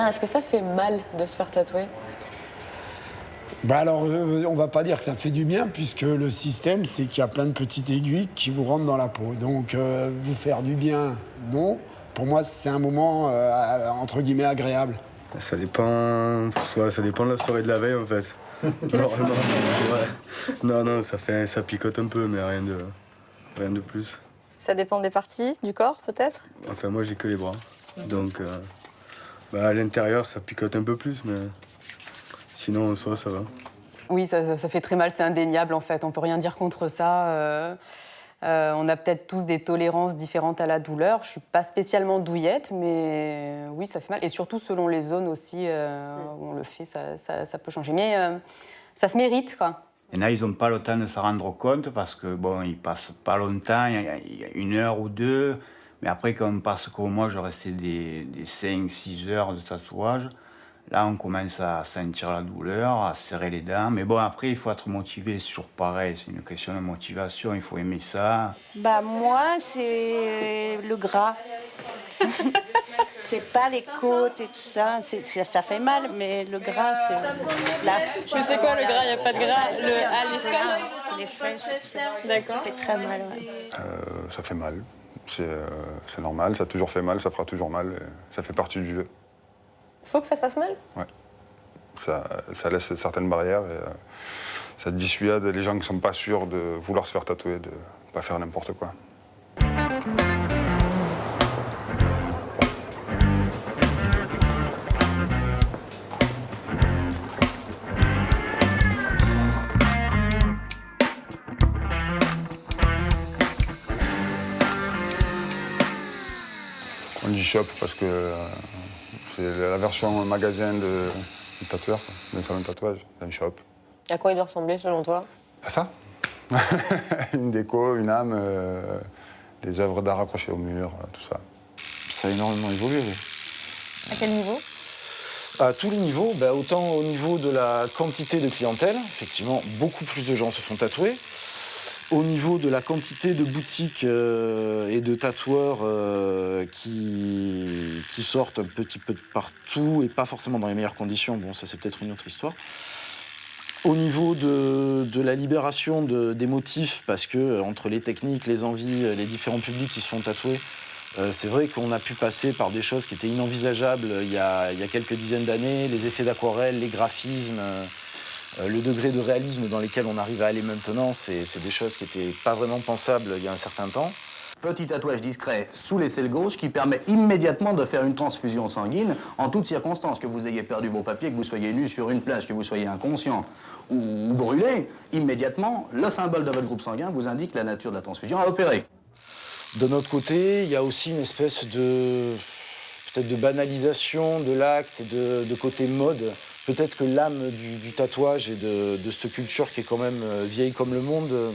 bien. Est-ce que ça fait mal de se faire tatouer? Bah alors, on va pas dire que ça fait du bien, puisque le système, c'est qu'il y a plein de petites aiguilles qui vous rentrent dans la peau. Donc, vous faire du bien, non. Pour moi, c'est un moment, entre guillemets, agréable. Ça dépend... ouais, ça dépend de la soirée de la veille, en fait. Normalement, ouais. Non, ça picote un peu, mais rien de plus. Ça dépend des parties du corps, peut-être? Enfin, moi, j'ai que les bras. Donc, à l'intérieur, ça picote un peu plus, mais sinon, en soi, ça va. Oui, ça fait très mal, c'est indéniable en fait. On peut rien dire contre ça. On a peut-être tous des tolérances différentes à la douleur. Je suis pas spécialement douillette, mais oui, ça fait mal. Et surtout selon les zones aussi où on le fait, ça peut changer. Mais ça se mérite, quoi. Il y en a, ils n'ont pas le temps de s'en rendre compte parce que bon, ils passent pas longtemps, il y a 1 heure ou 2. Mais après, quand on passe comme moi, je restais des 5-6 heures de tatouage. Là, on commence à sentir la douleur, à serrer les dents. Mais bon, après, il faut être motivé. C'est toujours pareil, c'est une question de motivation. Il faut aimer ça. Bah moi, c'est le gras. C'est pas les côtes et tout ça. Ça fait mal, mais le gras, c'est là. Tu sais quoi, le gras? Il n'y a pas de gras. Les fesses. D'accord. Ça fait très mal, ouais. Ça fait mal. C'est normal, ça a toujours fait mal, ça fera toujours mal. Ça fait partie du jeu. Faut que ça fasse mal? Ouais. Ça laisse certaines barrières et ça dissuade les gens qui ne sont pas sûrs de vouloir se faire tatouer, de ne pas faire n'importe quoi. On dit shop parce que c'est la version magasin du tatoueur, d'un salon de tatouage, d'un shop. À quoi il doit ressembler selon toi? À ça. Une déco, une âme, des œuvres d'art accrochées au mur, tout ça. Ça a énormément évolué. À quel niveau? À tous les niveaux, autant au niveau de la quantité de clientèle, effectivement, beaucoup plus de gens se font tatouer. Au niveau de la quantité de boutiques et de tatoueurs qui sortent un petit peu de partout et pas forcément dans les meilleures conditions, bon, ça c'est peut-être une autre histoire. Au niveau de la libération des motifs, parce que entre les techniques, les envies, les différents publics qui se font tatouer, c'est vrai qu'on a pu passer par des choses qui étaient inenvisageables il y a quelques dizaines d'années, les effets d'aquarelle, les graphismes, le degré de réalisme dans lesquels on arrive à aller maintenant, c'est des choses qui n'étaient pas vraiment pensables il y a un certain temps. Petit tatouage discret sous l'aisselle gauche qui permet immédiatement de faire une transfusion sanguine en toutes circonstances, que vous ayez perdu vos papiers, que vous soyez nu sur une plage, que vous soyez inconscient ou brûlé, immédiatement, le symbole de votre groupe sanguin vous indique la nature de la transfusion à opérer. De notre côté, il y a aussi une espèce peut-être de banalisation de l'acte et de côté mode. Peut-être que l'âme du tatouage et de cette culture qui est quand même vieille comme le monde,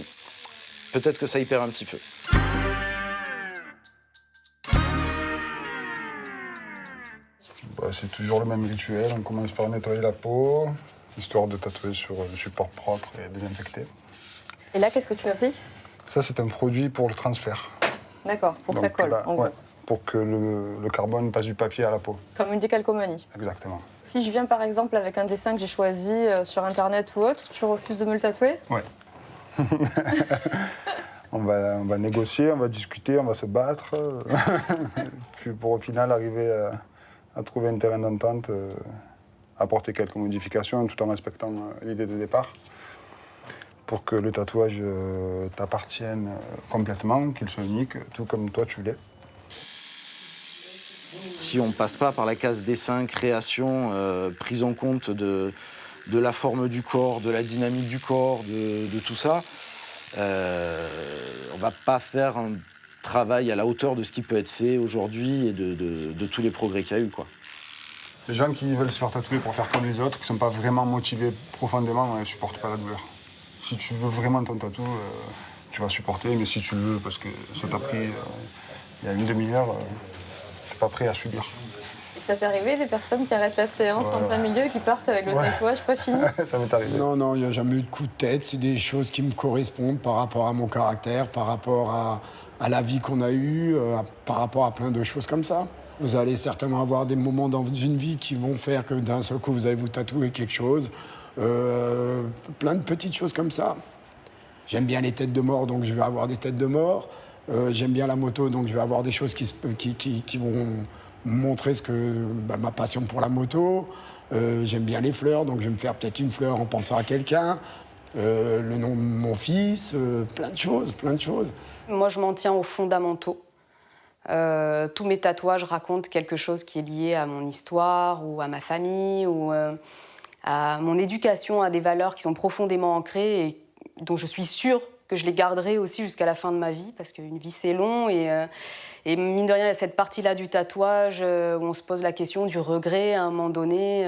peut-être que ça y perd un petit peu. C'est toujours le même rituel, on commence par nettoyer la peau, histoire de tatouer sur un support propre et désinfecté. Et là, qu'est-ce que tu appliques? Ça, c'est un produit pour le transfert. D'accord, pour que ça colle, en gros. Ouais, pour que le carbone passe du papier à la peau. Comme une décalcomanie. Exactement. Si je viens par exemple avec un dessin que j'ai choisi sur internet ou autre, tu refuses de me le tatouer? Ouais. on va négocier, on va discuter, on va se battre. Puis pour au final arriver à trouver un terrain d'entente, apporter quelques modifications tout en respectant l'idée de départ. Pour que le tatouage t'appartienne complètement, qu'il soit unique, tout comme toi tu l'es. Si on ne passe pas par la case dessin, création, prise en compte de la forme du corps, de la dynamique du corps, de tout ça, on ne va pas faire un travail à la hauteur de ce qui peut être fait aujourd'hui et de tous les progrès qu'il y a eu, quoi. Les gens qui veulent se faire tatouer pour faire comme les autres, qui ne sont pas vraiment motivés profondément, ne supportent pas la douleur. Si tu veux vraiment ton tatou, tu vas supporter, mais si tu le veux parce que ça t'a pris il y a une demi-heure, tu n'es pas prêt à subir. Ça t'est arrivé des personnes qui arrêtent la séance en plein milieu et qui partent avec le tatouage pas fini? Ça m'est arrivé. Non, il n'y a jamais eu de coup de tête. C'est des choses qui me correspondent par rapport à mon caractère, par rapport à la vie qu'on a eue, par rapport à plein de choses comme ça. Vous allez certainement avoir des moments dans une vie qui vont faire que d'un seul coup, vous allez vous tatouer quelque chose. Plein de petites choses comme ça. J'aime bien les têtes de mort, donc je vais avoir des têtes de mort. J'aime bien la moto, donc je vais avoir des choses qui vont montrer ma passion pour la moto. J'aime bien les fleurs, donc je vais me faire peut-être une fleur en pensant à quelqu'un. Le nom de mon fils, plein de choses. Moi, je m'en tiens aux fondamentaux. Tous mes tatouages racontent quelque chose qui est lié à mon histoire ou à ma famille ou à mon éducation, à des valeurs qui sont profondément ancrées et dont je suis sûre que je les garderai aussi jusqu'à la fin de ma vie, parce qu'une vie, c'est long. Et mine de rien, il y a cette partie-là du tatouage où on se pose la question du regret à un moment donné.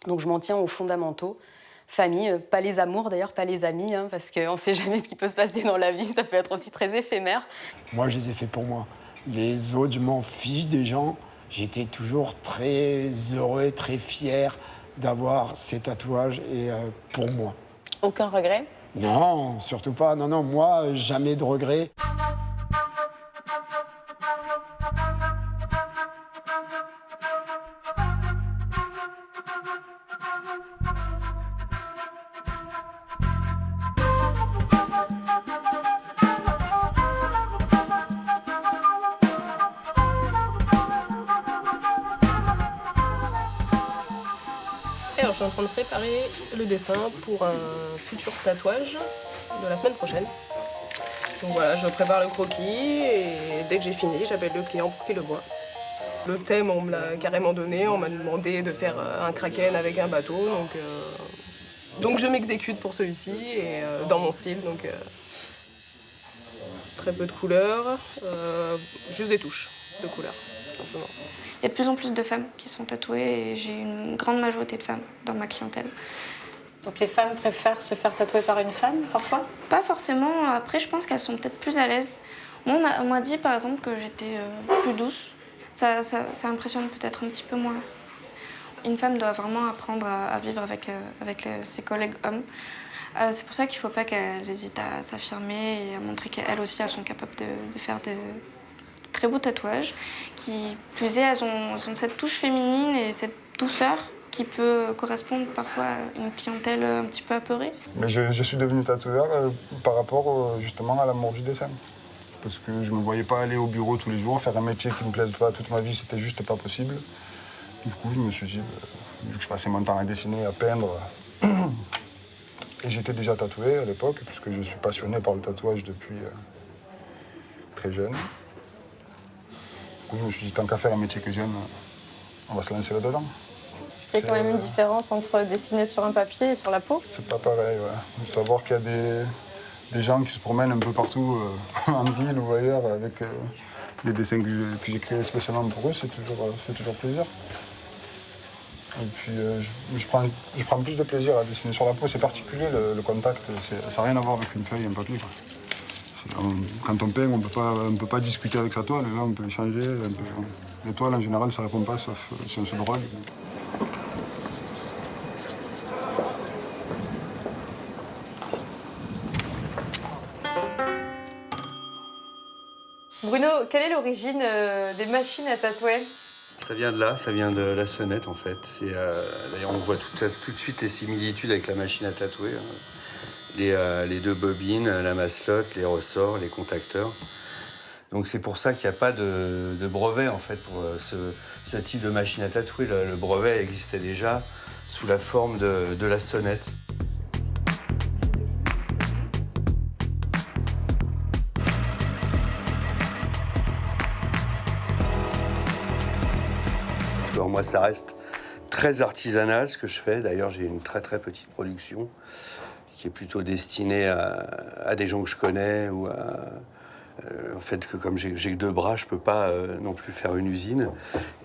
Donc je m'en tiens aux fondamentaux. Famille, pas les amours d'ailleurs, pas les amis, hein, parce qu'on ne sait jamais ce qui peut se passer dans la vie, ça peut être aussi très éphémère. Moi, je les ai faits pour moi. Les autres, je m'en fiche des gens. J'étais toujours très heureux, très fier d'avoir ces tatouages et pour moi. Aucun regret? Non, surtout pas. Non, moi, jamais de regrets. Alors, je suis en train de préparer le dessin pour un futur tatouage de la semaine prochaine. Donc voilà, je prépare le croquis et dès que j'ai fini, j'appelle le client pour qu'il le voie. Le thème, on me l'a carrément donné, on m'a demandé de faire un kraken avec un bateau, donc je m'exécute pour celui-ci et dans mon style, donc très peu de couleurs, juste des touches de couleurs, simplement. Il y a de plus en plus de femmes qui sont tatouées et j'ai une grande majorité de femmes dans ma clientèle. Donc les femmes préfèrent se faire tatouer par une femme, parfois? Pas forcément. Après, je pense qu'elles sont peut-être plus à l'aise. Moi, on m'a dit, par exemple, que j'étais plus douce. Ça impressionne peut-être un petit peu moins. Une femme doit vraiment apprendre à vivre avec ses collègues hommes. C'est pour ça qu'il ne faut pas qu'elles hésitent à s'affirmer et à montrer qu'elles aussi, elles sont capables de faire de très beaux tatouages. Qui, plus est, elles ont cette touche féminine et cette douceur qui peut correspondre parfois à une clientèle un petit peu apeurée. Mais je suis devenu tatoueur par rapport justement à l'amour du dessin. Parce que je ne me voyais pas aller au bureau tous les jours, faire un métier qui ne me plaise pas toute ma vie, c'était juste pas possible. Du coup, je me suis dit, vu que je passais mon temps à dessiner, à peindre, et j'étais déjà tatoué à l'époque, puisque je suis passionné par le tatouage depuis très jeune. Du coup, je me suis dit, tant qu'à faire un métier que j'aime, on va se lancer là-dedans. Il y a quand même une différence entre dessiner sur un papier et sur la peau? C'est pas pareil, ouais. Savoir qu'il y a des gens qui se promènent un peu partout en ville ou ailleurs avec des dessins que j'ai créés spécialement pour eux, c'est toujours plaisir. Et puis je prends plus de plaisir à dessiner sur la peau, c'est particulier le contact, ça n'a rien à voir avec une feuille et un papier, quoi. Quand on peint, on peut pas discuter avec sa toile, là on peut échanger. Les toiles en général ça répond pas sauf si on se drogue. Bruno, quelle est l'origine des machines à tatouer? Ça vient de là, ça vient de la sonnette en fait. D'ailleurs on voit tout de suite les similitudes avec la machine à tatouer. Les deux bobines, la masselotte, les ressorts, les contacteurs. Donc c'est pour ça qu'il n'y a pas de brevet en fait pour ce type de machine à tatouer. Le brevet existait déjà sous la forme de la sonnette. Alors moi ça reste très artisanal ce que je fais. D'ailleurs j'ai une très petite production qui est plutôt destinée à des gens que je connais ou en fait que comme j'ai que 2 bras, je peux pas non plus faire une usine.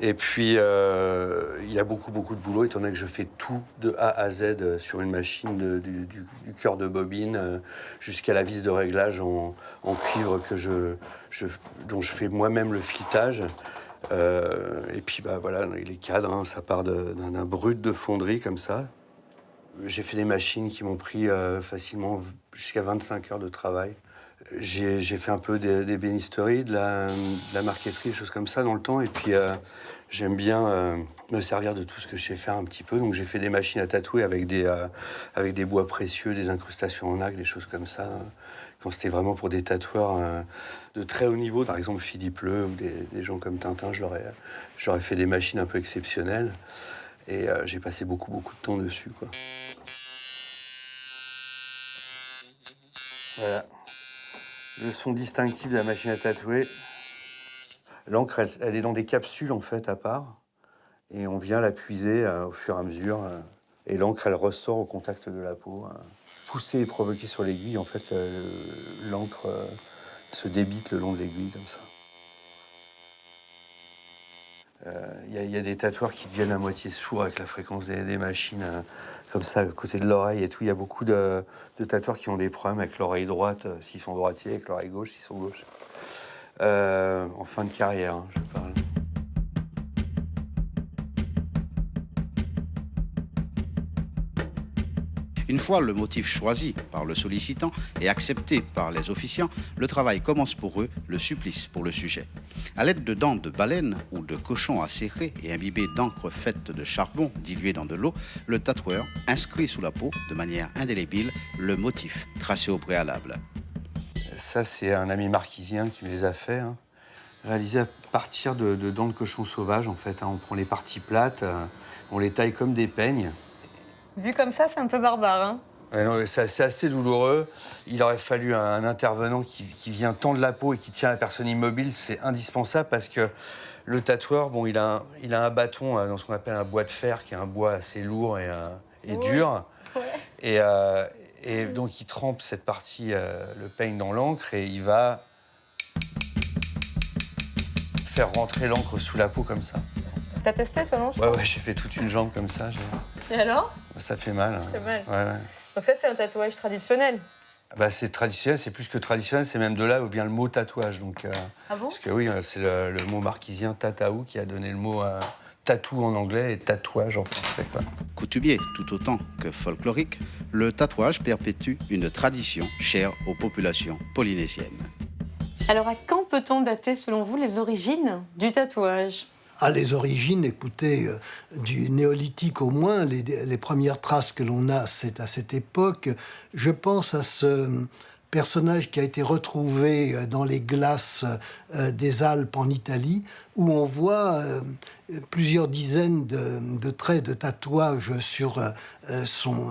Et puis il y a beaucoup de boulot étant donné que je fais tout de A à Z sur une machine du cœur de bobine jusqu'à la vis de réglage en cuivre dont je fais moi-même le filetage. Et puis voilà, les cadres, hein, ça part d'un brut de fonderie comme ça. J'ai fait des machines qui m'ont pris facilement jusqu'à 25 heures de travail. J'ai fait un peu d'ébénisterie, de la marqueterie, des choses comme ça dans le temps. Et puis, j'aime bien me servir de tout ce que je sais faire un petit peu. Donc, j'ai fait des machines à tatouer avec des bois précieux, des incrustations en nacre, des choses comme ça. Quand c'était vraiment pour des tatoueurs de très haut niveau, par exemple Philippe Leu ou des gens comme Tintin, j'aurais fait des machines un peu exceptionnelles. Et j'ai passé beaucoup de temps dessus, quoi. Voilà. Le son distinctif de la machine à tatouer. L'encre, elle est dans des capsules, en fait, à part. Et on vient la puiser au fur et à mesure. Et l'encre, elle ressort au contact de la peau. Poussée et provoquée sur l'aiguille, en fait, l'encre se débite le long de l'aiguille, comme ça. Il y a des tatoueurs qui deviennent à moitié sourds avec la fréquence des machines, comme ça, à côté de l'oreille et tout. Il y a beaucoup de tatoueurs qui ont des problèmes avec l'oreille droite, s'ils sont droitiers, avec l'oreille gauche, s'ils sont gauches. En fin de carrière, hein, je parle. Une fois le motif choisi par le sollicitant et accepté par les officiants, le travail commence pour eux, le supplice pour le sujet. À l'aide de dents de baleine ou de cochon acérés et imbibés d'encre faite de charbon dilué dans de l'eau, le tatoueur inscrit sous la peau, de manière indélébile, le motif tracé au préalable. Ça, c'est un ami marquisien qui me les a fait, hein, réalisés à partir de dents de cochon sauvage, en fait. Hein. On prend les parties plates, on les taille comme des peignes. Vu comme ça, c'est un peu barbare. Hein. C'est assez douloureux. Il aurait fallu un intervenant qui vient tendre la peau et qui tient la personne immobile. C'est indispensable parce que le tatoueur, bon, il a un bâton dans ce qu'on appelle un bois de fer, qui est un bois assez lourd et dur. Ouais. Et donc, il trempe cette partie, le peigne dans l'encre et il va faire rentrer l'encre sous la peau comme ça. T'as testé, toi, non? Ouais, j'ai fait toute une jambe comme ça. Et alors? Ça fait mal. Ça fait mal. Ouais. Donc ça, c'est un tatouage traditionnel? Bah, c'est traditionnel, c'est plus que traditionnel, c'est même de là où vient le mot tatouage. Donc, ah bon? Parce que oui, c'est le mot marquisien tataou qui a donné le mot tatou en anglais et tatouage en français, quoi. Coutumier tout autant que folklorique, le tatouage perpétue une tradition chère aux populations polynésiennes. Alors, à quand peut-on dater, selon vous, les origines du tatouage? À les origines, écoutez, du néolithique au moins, les premières traces que l'on a, c'est à cette époque. Je pense à ce personnage qui a été retrouvé dans les glaces des Alpes en Italie, où on voit plusieurs dizaines de traits de tatouage sur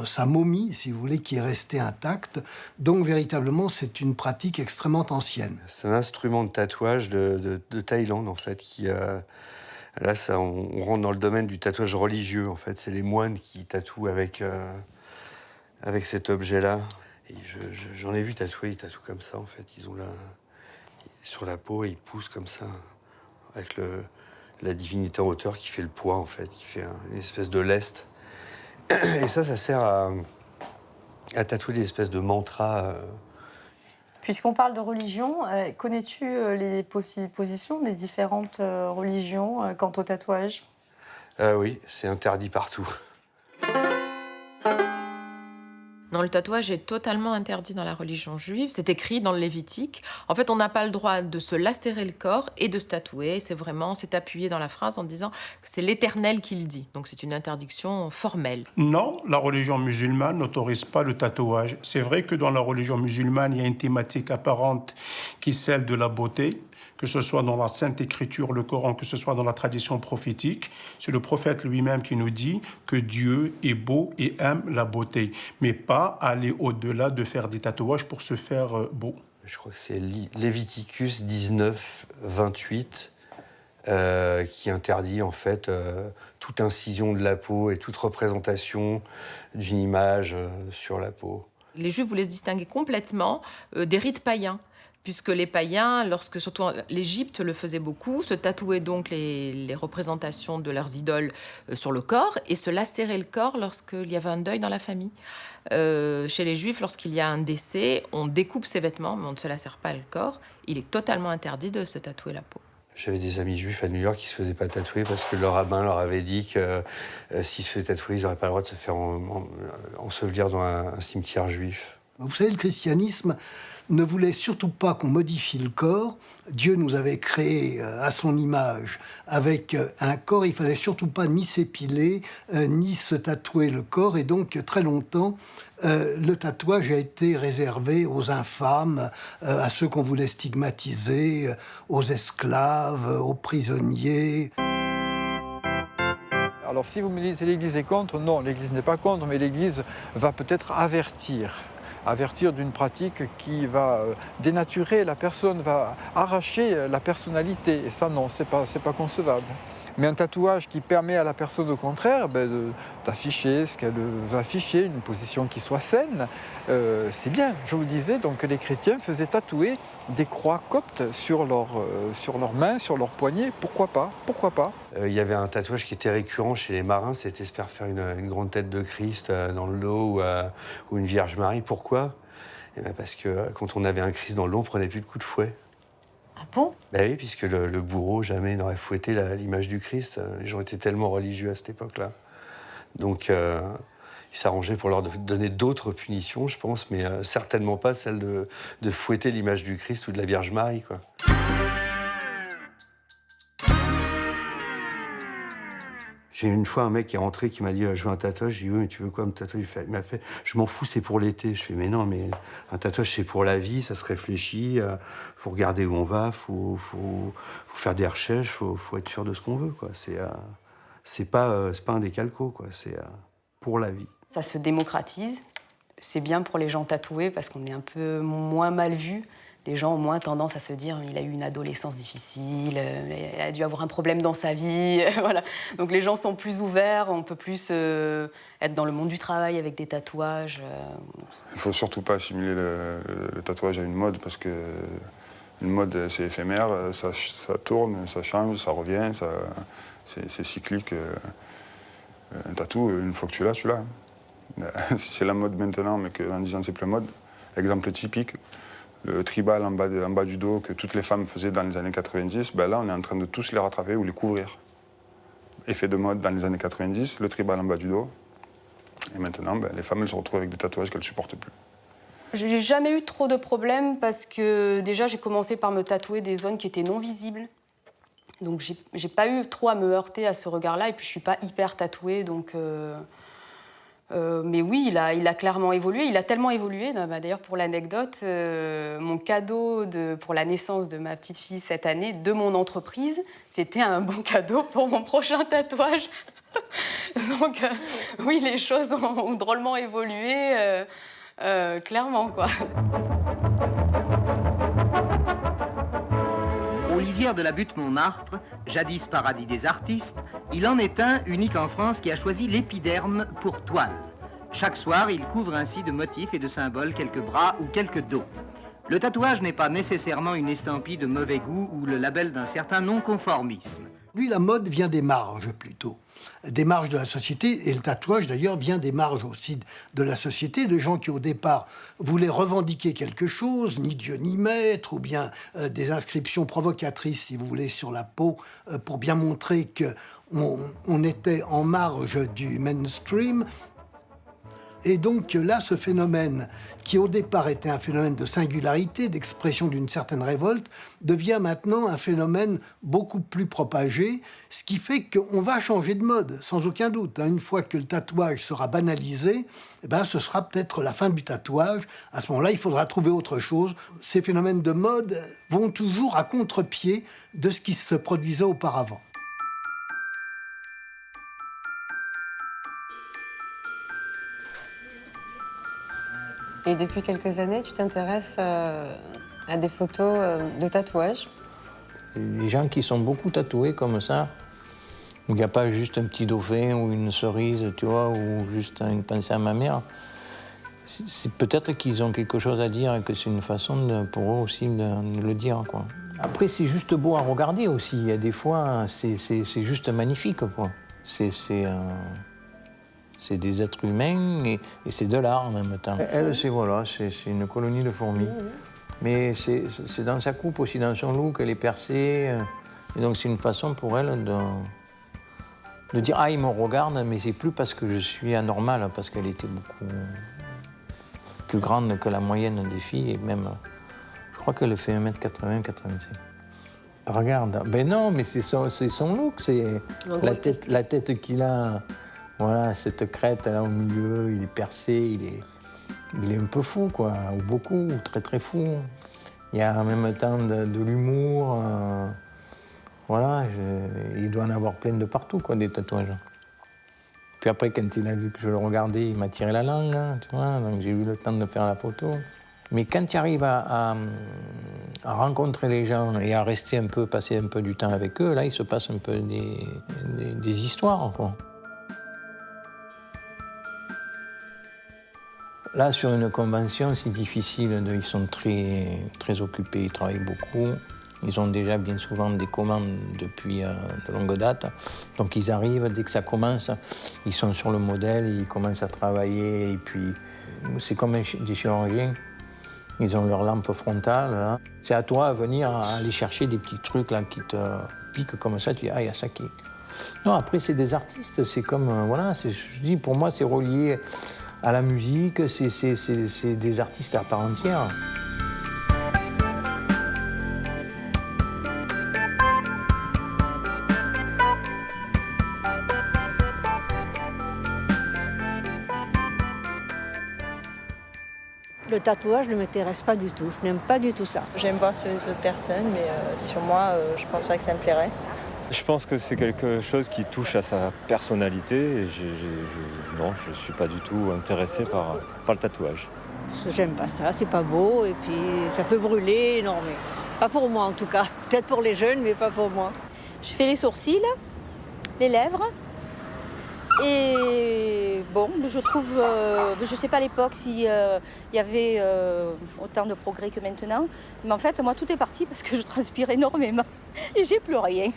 sa momie, si vous voulez, qui est restée intacte. Donc, véritablement, c'est une pratique extrêmement ancienne. C'est un instrument de tatouage de Thaïlande, en fait, qui... Là, on rentre dans le domaine du tatouage religieux, en fait. C'est les moines qui tatouent avec cet objet-là. Et j'en ai vu tatouer, ils tatouent comme ça, en fait. Ils ont sur la peau, ils poussent comme ça, avec la divinité en hauteur qui fait le poids, en fait, qui fait une espèce de lest. Et ça sert à tatouer des espèces de mantras. Puisqu'on parle de religion, connais-tu les positions des différentes religions quant au tatouage? Oui, c'est interdit partout. Non, le tatouage est totalement interdit dans la religion juive. C'est écrit dans le Lévitique. En fait, on n'a pas le droit de se lacérer le corps et de se tatouer. C'est appuyé dans la phrase en disant que c'est l'Éternel qui le dit. Donc, c'est une interdiction formelle. Non, la religion musulmane n'autorise pas le tatouage. C'est vrai que dans la religion musulmane, il y a une thématique apparente qui est celle de la beauté, que ce soit dans la Sainte Écriture, le Coran, que ce soit dans la tradition prophétique. C'est le prophète lui-même qui nous dit que Dieu est beau et aime la beauté, mais pas aller au-delà de faire des tatouages pour se faire beau. Je crois que c'est Léviticus 19, 28 qui interdit en fait toute incision de la peau et toute représentation d'une image sur la peau. Les Juifs voulaient se distinguer complètement des rites païens. Puisque les païens, surtout l'Égypte le faisait beaucoup, se tatouaient donc les représentations de leurs idoles sur le corps et se lacéraient le corps lorsqu'il y avait un deuil dans la famille. Chez les Juifs, lorsqu'il y a un décès, on découpe ses vêtements, mais on ne se lacère pas le corps. Il est totalement interdit de se tatouer la peau. J'avais des amis juifs à New York qui ne se faisaient pas tatouer parce que leur rabbin leur avait dit que s'ils se faisaient tatouer, ils n'auraient pas le droit de se faire ensevelir dans un cimetière juif. Vous savez, le christianisme ne voulait surtout pas qu'on modifie le corps. Dieu nous avait créés à son image avec un corps. Il fallait surtout pas ni s'épiler, ni se tatouer le corps. Et donc, très longtemps, le tatouage a été réservé aux infâmes, à ceux qu'on voulait stigmatiser, aux esclaves, aux prisonniers. Alors si vous me dites l'Église est contre, non, l'Église n'est pas contre, mais l'Église va peut-être avertir d'une pratique qui va dénaturer la personne, va arracher la personnalité. Et ça, non, c'est pas concevable. Mais un tatouage qui permet à la personne, au contraire, d'afficher ce qu'elle veut afficher, une position qui soit saine, c'est bien. Je vous disais donc que les chrétiens faisaient tatouer des croix coptes sur leurs mains, sur leurs poignets. Pourquoi pas? Pourquoi pas? Il y avait un tatouage qui était récurrent chez les marins, c'était se faire une grande tête de Christ dans le dos ou une Vierge Marie. Pourquoi? Parce que quand on avait un Christ dans le dos, on prenait plus de coups de fouet. Ah bon? Ben oui, puisque le bourreau jamais n'aurait fouetté l'image du Christ. Les gens étaient tellement religieux à cette époque-là. Donc, ils s'arrangeaient pour leur donner d'autres punitions, je pense, mais certainement pas celle de fouetter l'image du Christ ou de la Vierge Marie, quoi. J'ai une fois un mec qui est rentré qui m'a dit je veux un tatouage. Je lui ai dit oui, mais tu veux quoi me tatouer? Il m'a fait je m'en fous, c'est pour l'été. Je fais mais non, mais un tatouage c'est pour la vie, ça se réfléchit, faut regarder où on va, faut faire des recherches, faut être sûr de ce qu'on veut, quoi. C'est pas un décalco, quoi. C'est pour la vie. Ça se démocratise. C'est bien pour les gens tatoués parce qu'on est un peu moins mal vus. Les gens ont moins tendance à se dire il a eu une adolescence difficile, il a dû avoir un problème dans sa vie. Voilà. Donc les gens sont plus ouverts, on peut plus être dans le monde du travail avec des tatouages. Il ne faut surtout pas assimiler le tatouage à une mode parce que une mode c'est éphémère, ça tourne, ça change, ça revient, c'est cyclique. Un tatou, une fois que tu l'as, tu l'as. Si c'est la mode maintenant mais qu'en 10 ans c'est plus la mode, exemple typique. Le tribal en bas du dos que toutes les femmes faisaient dans les années 90, ben là, on est en train de tous les rattraper ou les couvrir. Effet de mode dans les années 90, le tribal en bas du dos. Et maintenant, les femmes, elles se retrouvent avec des tatouages qu'elles ne supportent plus. J'ai jamais eu trop de problèmes parce que déjà, j'ai commencé par me tatouer des zones qui étaient non visibles. Donc, j'ai pas eu trop à me heurter à ce regard-là. Et puis, je suis pas hyper tatouée, donc... mais oui, il a clairement évolué. Il a tellement évolué, d'ailleurs pour l'anecdote, mon cadeau pour la naissance de ma petite fille cette année, de mon entreprise, c'était un bon cadeau pour mon prochain tatouage. Donc oui, les choses ont drôlement évolué, clairement, quoi. Aux lisières de la butte Montmartre, jadis paradis des artistes, il en est un, unique en France, qui a choisi l'épiderme pour toile. Chaque soir, il couvre ainsi de motifs et de symboles quelques bras ou quelques dos. Le tatouage n'est pas nécessairement une estampille de mauvais goût ou le label d'un certain non-conformisme. Lui, la mode vient des marges, plutôt. Des marges de la société, et le tatouage, d'ailleurs, vient des marges aussi de la société, de gens qui, au départ, voulaient revendiquer quelque chose, ni Dieu ni maître, ou bien des inscriptions provocatrices, si vous voulez, sur la peau, pour bien montrer qu'on était en marge du mainstream. Et donc là, ce phénomène, qui au départ était un phénomène de singularité, d'expression d'une certaine révolte, devient maintenant un phénomène beaucoup plus propagé, ce qui fait qu'on va changer de mode, sans aucun doute. Une fois que le tatouage sera banalisé, ce sera peut-être la fin du tatouage. À ce moment-là, il faudra trouver autre chose. Ces phénomènes de mode vont toujours à contre-pied de ce qui se produisait auparavant. Et depuis quelques années, tu t'intéresses à des photos de tatouages. Les gens qui sont beaucoup tatoués comme ça, où il n'y a pas juste un petit dauphin ou une cerise, tu vois, ou juste une pensée à ma mère, c'est peut-être qu'ils ont quelque chose à dire et que c'est une façon pour eux aussi de le dire, quoi. Après, c'est juste beau à regarder aussi. Il y a des fois, c'est juste magnifique, quoi. C'est des êtres humains et c'est de l'art en même temps. Elle, c'est une colonie de fourmis. Mais c'est dans sa coupe aussi, dans son look, elle est percée. Et donc c'est une façon pour elle de dire « Ah, ils me regardent, mais c'est plus parce que je suis anormale, parce qu'elle était beaucoup plus grande que la moyenne des filles, et même crois qu'elle fait 1m80, 85. Regarde, ben non, mais c'est son look, c'est la tête qu'il a. Voilà, cette crête là au milieu, il est percé, il est un peu fou, quoi, ou beaucoup, très très fou. Il y a en même temps de l'humour. Voilà, il doit en avoir plein de partout, quoi, des tatouages. Puis après, quand il a vu que je le regardais, il m'a tiré la langue, hein, tu vois, donc j'ai eu le temps de faire la photo. Mais quand tu arrives à rencontrer les gens et à rester un peu, passer un peu du temps avec eux, là, il se passe un peu des histoires, quoi. Là, sur une convention, c'est difficile. Ils sont très, très occupés, ils travaillent beaucoup. Ils ont déjà bien souvent des commandes depuis de longue date. Donc ils arrivent, dès que ça commence, ils sont sur le modèle, ils commencent à travailler. Et puis, c'est comme des chirurgiens. Ils ont leur lampe frontale. Là. C'est à toi à venir à aller chercher des petits trucs là, qui te piquent comme ça. Tu dis, ah, il y a ça qui... Non, après, c'est des artistes. C'est comme, voilà, je dis, pour moi, c'est relié à la musique. C'est des artistes à part entière. Le tatouage ne m'intéresse pas du tout. Je n'aime pas du tout ça. J'aime voir sur les autres personnes, mais sur moi, je pense pas que ça me plairait. Je pense que c'est quelque chose qui touche à sa personnalité et non, je ne suis pas du tout intéressé par le tatouage. J'aime pas ça, c'est pas beau et puis ça peut brûler, non mais pas pour moi en tout cas. Peut-être pour les jeunes, mais pas pour moi. Je fais les sourcils, les lèvres. Et bon, je trouve, je sais pas à l'époque s'il y avait autant de progrès que maintenant. Mais en fait, moi, tout est parti parce que je transpire énormément et j'ai plus rien.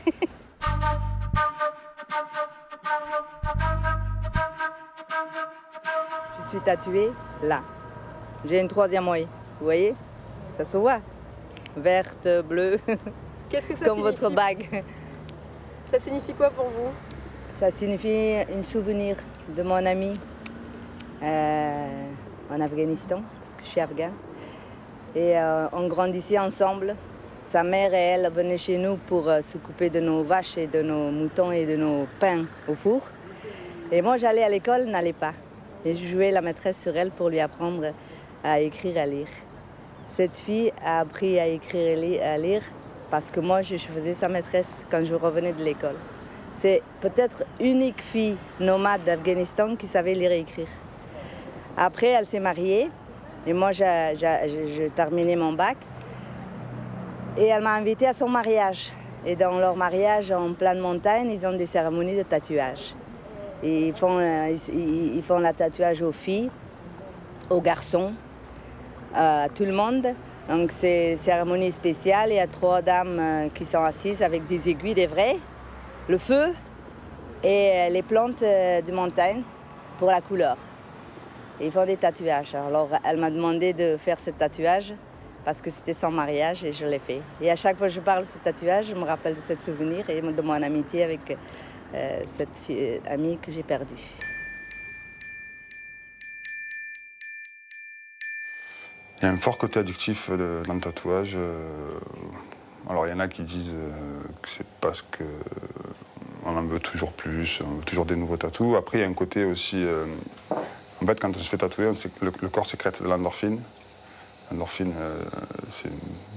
Je suis tatouée là. J'ai une 3e œil. Vous voyez? Ça se voit. Verte, bleue. Qu'est-ce que ça comme signifie? Votre bague. Ça signifie quoi pour vous? Ça signifie un souvenir de mon ami en Afghanistan, parce que je suis afghane. Et on grandissait ensemble. Sa mère et elle venaient chez nous pour s'occuper de nos vaches et de nos moutons et de nos pains au four. Et moi, j'allais à l'école, n'allais pas. Et je jouais la maîtresse sur elle pour lui apprendre à écrire et à lire. Cette fille a appris à écrire et à lire parce que moi, je faisais sa maîtresse quand je revenais de l'école. C'est peut-être l'unique fille nomade d'Afghanistan qui savait lire et écrire. Après, elle s'est mariée et moi, j'ai terminé mon bac. Et elle m'a invitée à son mariage. Et dans leur mariage, en pleine montagne, ils ont des cérémonies de tatouage. Et ils font la tatouage aux filles, aux garçons, à tout le monde. Donc c'est une cérémonie spéciale. Il y a 3 dames qui sont assises avec des aiguilles, des vrais, le feu et les plantes de montagne pour la couleur. Et ils font des tatouages. Alors elle m'a demandé de faire ce tatouage parce que c'était son mariage et je l'ai fait. Et à chaque fois que je parle de ce tatouage, je me rappelle de ce souvenir et de mon amitié avec cette amie que j'ai perdue. Il y a un fort côté addictif dans le tatouage. Alors il y en a qui disent que c'est parce qu'on en veut toujours plus, on veut toujours des nouveaux tatous. Après il y a un côté aussi... en fait quand on se fait tatouer, on sait que le corps sécrète de l'endorphine. L'endorphine, c'est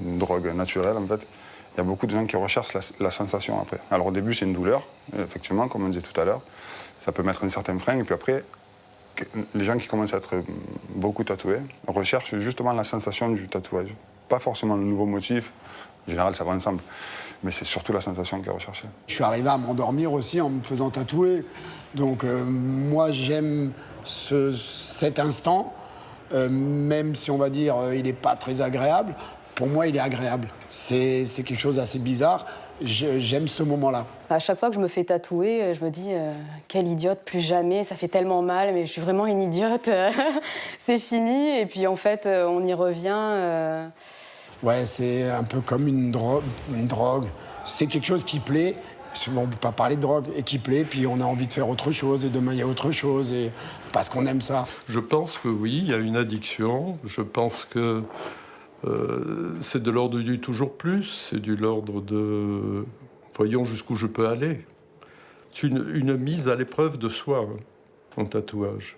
une drogue naturelle en fait. Il y a beaucoup de gens qui recherchent la sensation après. Alors au début c'est une douleur, effectivement, comme on disait tout à l'heure. Ça peut mettre un certain frein et puis après... Les gens qui commencent à être beaucoup tatoués recherchent justement la sensation du tatouage. Pas forcément le nouveau motif, en général ça va ensemble, mais c'est surtout la sensation qui est recherchée. Je suis arrivé à m'endormir aussi en me faisant tatouer. Donc moi j'aime cet instant, même si on va dire il n'est pas très agréable, pour moi il est agréable. C'est quelque chose d'assez bizarre. J'aime ce moment-là. À chaque fois que je me fais tatouer, je me dis quelle idiote, plus jamais, ça fait tellement mal, mais je suis vraiment une idiote, c'est fini. Et puis en fait, on y revient. Ouais, c'est un peu comme une drogue. C'est quelque chose qui plaît. On ne peut pas parler de drogue, et qui plaît, puis on a envie de faire autre chose, et demain il y a autre chose, et parce qu'on aime ça. Je pense que oui, il y a une addiction. Je pense que c'est de l'ordre du toujours plus, c'est de l'ordre de voyons jusqu'où je peux aller. C'est une mise à l'épreuve de soi, en tatouage.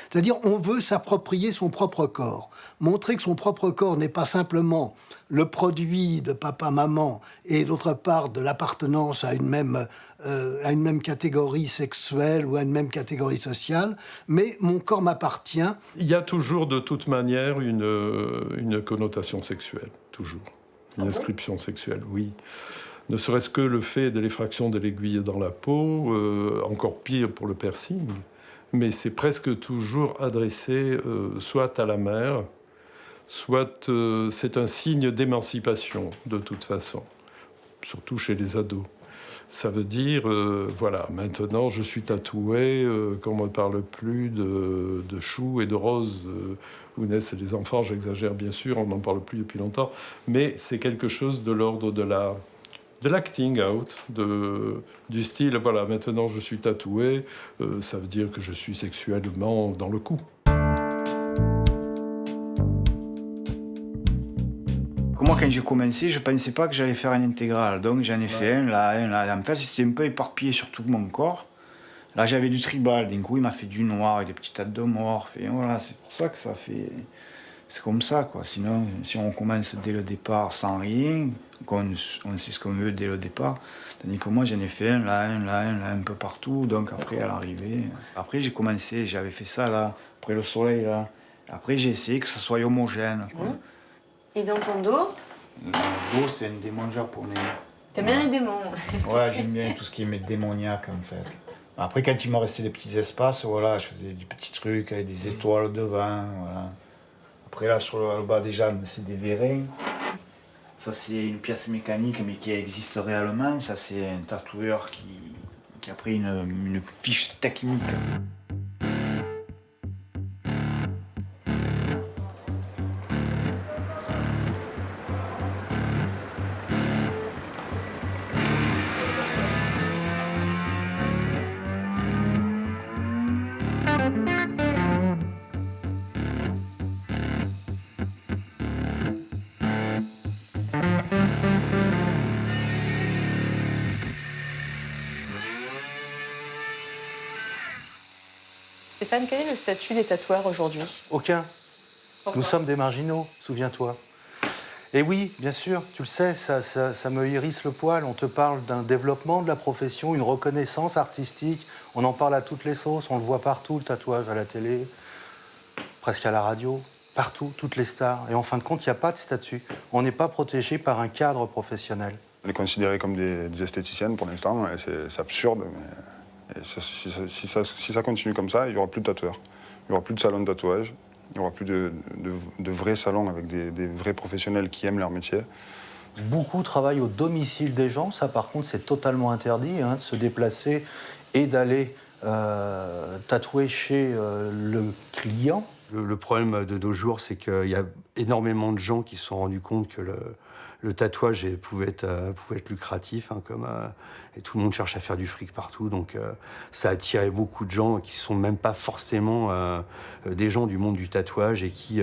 C'est-à-dire, on veut s'approprier son propre corps, montrer que son propre corps n'est pas simplement le produit de papa-maman et d'autre part de l'appartenance à une même catégorie sexuelle ou à une même catégorie sociale, mais mon corps m'appartient. Il y a toujours de toute manière une connotation sexuelle, toujours. Une inscription sexuelle, oui. Ne serait-ce que le fait de l'effraction de l'aiguille dans la peau, encore pire pour le piercing. Mais c'est presque toujours adressé soit à la mère, soit c'est un signe d'émancipation, de toute façon, surtout chez les ados. Ça veut dire, voilà, maintenant je suis tatoué, qu'on ne me parle plus de choux et de roses où naissent les enfants, j'exagère bien sûr, on n'en parle plus depuis longtemps, mais c'est quelque chose de l'ordre de l'acting out, du style, voilà, maintenant je suis tatoué, ça veut dire que je suis sexuellement dans le coup. Moi, quand j'ai commencé, je ne pensais pas que j'allais faire un intégral. Donc j'en ai fait un là. En fait, c'était un peu éparpillé sur tout mon corps. Là, j'avais du tribal. D'un coup, il m'a fait du noir avec des petits tas de morphes. Et voilà, c'est pour ça que ça fait... C'est comme ça, quoi. Sinon, si on commence dès le départ sans rien, on sait ce qu'on veut dès le départ. Tandis que moi, j'en ai fait un peu partout. Donc après, à l'arrivée... Après, j'ai commencé, j'avais fait ça, là, après le soleil, là. Après, j'ai essayé que ça soit homogène, quoi. Et dans ton dos? Le dos, c'est un démon japonais. T'aimes bien les démons? Ouais, j'aime bien tout ce qui est démoniaque, en fait. Après, quand il me restait des petits espaces, voilà, je faisais des petits trucs avec des étoiles devant, voilà. Après, là, sur le bas des jambes, c'est des vérins. Ça, c'est une pièce mécanique, mais qui existe réellement. Ça, c'est un tatoueur qui a pris une fiche technique. Stéphane, quel est le statut des tatoueurs aujourd'hui? Aucun. Nous sommes des marginaux, souviens-toi. Et oui, bien sûr, tu le sais, ça me hérisse le poil. On te parle d'un développement de la profession, une reconnaissance artistique. On en parle à toutes les sauces, on le voit partout, le tatouage à la télé, presque à la radio, partout, toutes les stars. Et en fin de compte, il n'y a pas de statut. On n'est pas protégé par un cadre professionnel. On est considérés comme des esthéticiennes pour l'instant, et c'est absurde. Mais si ça continue comme ça, il n'y aura plus de tatoueurs. Il n'y aura plus de salons de tatouage. Il n'y aura plus de vrais salons avec des vrais professionnels qui aiment leur métier. Beaucoup travaillent au domicile des gens. Ça, par contre, c'est totalement interdit, de se déplacer et d'aller tatouer chez le client. Le problème de nos jours, c'est qu'il y a énormément de gens qui se sont rendus compte que le tatouage pouvait être lucratif, et tout le monde cherche à faire du fric partout, donc ça a attiré beaucoup de gens qui ne sont même pas forcément des gens du monde du tatouage et qui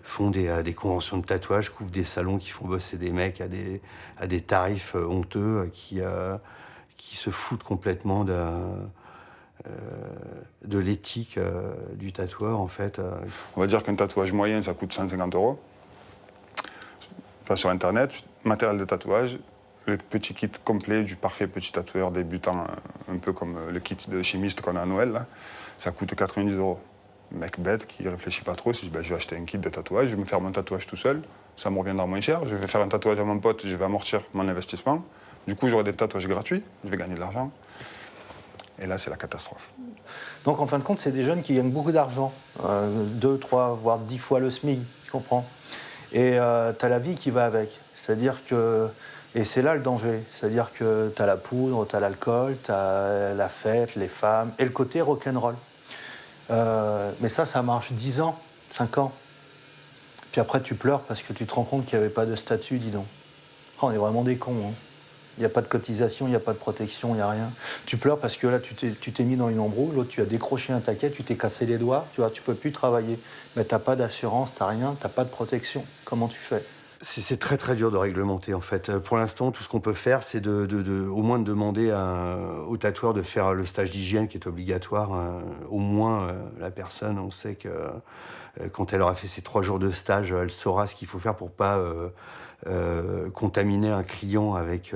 font des conventions de tatouage, couvrent des salons, qui font bosser des mecs à des tarifs honteux, qui se foutent complètement de l'éthique du tatoueur, en fait. On va dire qu'un tatouage moyen, ça coûte 150 €. Enfin, sur Internet, matériel de tatouage, le petit kit complet du parfait petit tatoueur débutant, un peu comme le kit de chimiste qu'on a à Noël, là, ça coûte 90 €. Mec bête qui réfléchit pas trop, se dit je vais acheter un kit de tatouage, je vais me faire mon tatouage tout seul, ça me reviendra moins cher, je vais faire un tatouage à mon pote, je vais amortir mon investissement, du coup j'aurai des tatouages gratuits, je vais gagner de l'argent. Et là, c'est la catastrophe. Donc, en fin de compte, c'est des jeunes qui gagnent beaucoup d'argent. 2, 3, voire 10 fois le SMIC, tu comprends? Et tu as la vie qui va avec. C'est-à-dire que... Et c'est là le danger. C'est-à-dire que tu as la poudre, tu as l'alcool, tu as la fête, les femmes, et le côté rock'n'roll. Mais ça marche 10 ans, 5 ans. Puis après, tu pleures parce que tu te rends compte qu'il n'y avait pas de statut, dis donc. Oh, on est vraiment des cons, hein. Il n'y a pas de cotisation, il n'y a pas de protection, il n'y a rien. Tu pleures parce que là, tu t'es mis dans une embrouille, l'autre, tu as décroché un taquet, tu t'es cassé les doigts, tu vois, tu peux plus travailler. Mais tu n'as pas d'assurance, tu n'as rien, tu n'as pas de protection. Comment tu fais? C'est très très dur de réglementer en fait. Pour l'instant, tout ce qu'on peut faire, c'est au moins de demander au tatoueur de faire le stage d'hygiène qui est obligatoire. Au moins, la personne, on sait que quand elle aura fait ses 3 jours de stage, elle saura ce qu'il faut faire pour pas contaminer un client avec